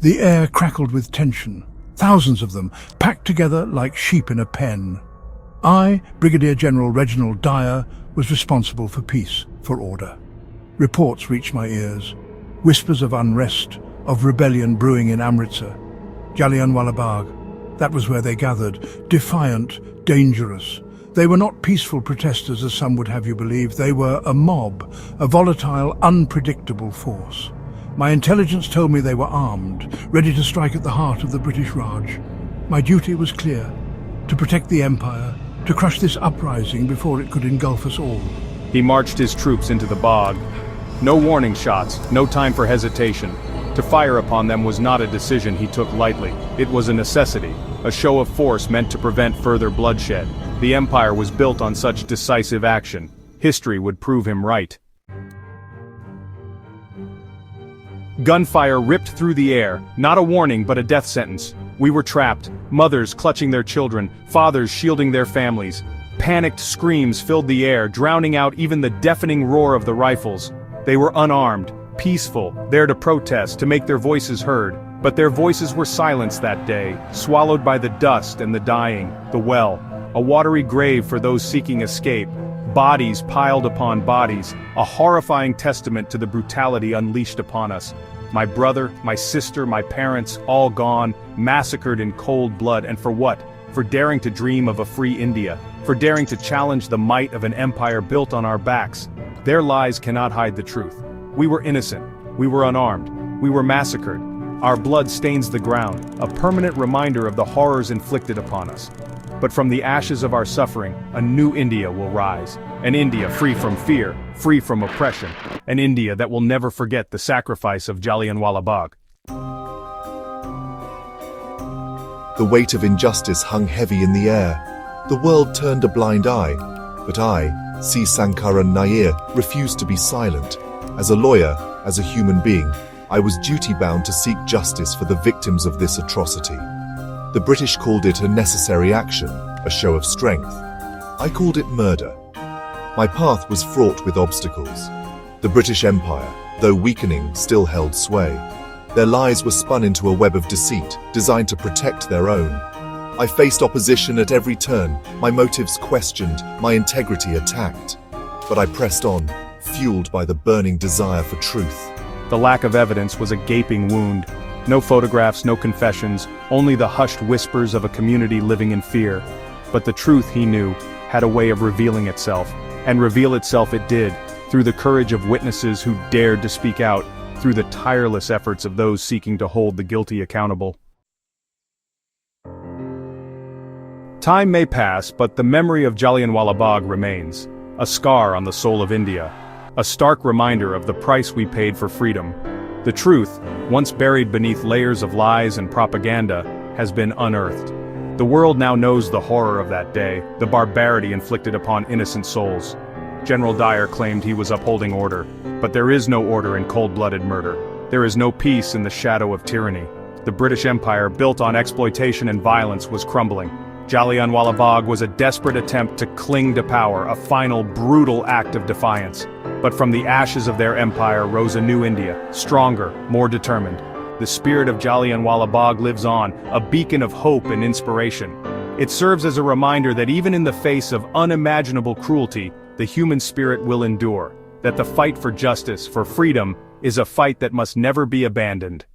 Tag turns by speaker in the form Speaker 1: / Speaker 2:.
Speaker 1: The air crackled with tension, thousands of them, packed together like sheep in a pen. I, Brigadier General Reginald Dyer, was responsible for peace, for order. Reports reached my ears, whispers of unrest, of rebellion brewing in Amritsar. Jallianwala Bagh, that was where they gathered, defiant, dangerous. They were not peaceful protesters as some would have you believe. They were a mob, a volatile, unpredictable force. My intelligence told me they were armed, ready to strike at the heart of the British Raj. My duty was clear, to protect the Empire, to crush this uprising before it could engulf us all.
Speaker 2: He marched his troops into the bog. No warning shots, no time for hesitation. To fire upon them was not a decision he took lightly. It was a necessity, a show of force meant to prevent further bloodshed. The Empire was built on such decisive action. History would prove him right. Gunfire ripped through the air, not a warning but a death sentence. We were trapped, mothers clutching their children, fathers shielding their families. Panicked screams filled the air, drowning out even the deafening roar of the rifles. They were unarmed, peaceful, there to protest, to make their voices heard. But their voices were silenced that day, swallowed by the dust and the dying, the well, a watery grave for those seeking escape. Bodies piled upon bodies, a horrifying testament to the brutality unleashed upon us. My brother, my sister, my parents, all gone, massacred in cold blood, and for what? For daring to dream of a free India, for daring to challenge the might of an empire built on our backs. Their lies cannot hide the truth. We were innocent, we were unarmed, we were massacred. Our blood stains the ground, a permanent reminder of the horrors inflicted upon us. But from the ashes of our suffering, a new India will rise. An India free from fear, free from oppression. An India that will never forget the sacrifice of Jallianwala Bagh.
Speaker 3: The weight of injustice hung heavy in the air. The world turned a blind eye. But I, C. Sankaran Nair, refused to be silent. As a lawyer, as a human being, I was duty-bound to seek justice for the victims of this atrocity. The British called it a necessary action, a show of strength. I called it murder. My path was fraught with obstacles. The British Empire, though weakening, still held sway. Their lies were spun into a web of deceit, designed to protect their own. I faced opposition at every turn, my motives questioned, my integrity attacked. But I pressed on, fueled by the burning desire for truth.
Speaker 2: The lack of evidence was a gaping wound. No photographs, no confessions, only the hushed whispers of a community living in fear. But the truth, he knew, had a way of revealing itself. And reveal itself it did, through the courage of witnesses who dared to speak out, through the tireless efforts of those seeking to hold the guilty accountable. Time may pass, but the memory of Jallianwala Bagh remains, a scar on the soul of India, a stark reminder of the price we paid for freedom. The truth, once buried beneath layers of lies and propaganda, has been unearthed. The world now knows the horror of that day, the barbarity inflicted upon innocent souls. General Dyer claimed he was upholding order, but there is no order in cold-blooded murder. There is no peace in the shadow of tyranny. The British Empire, built on exploitation and violence, was crumbling. Jallianwala Bagh was a desperate attempt to cling to power, a final, brutal act of defiance. But from the ashes of their empire rose a new India, stronger, more determined. The spirit of Jallianwala Bagh lives on, a beacon of hope and inspiration. It serves as a reminder that even in the face of unimaginable cruelty, the human spirit will endure, that the fight for justice, for freedom, is a fight that must never be abandoned.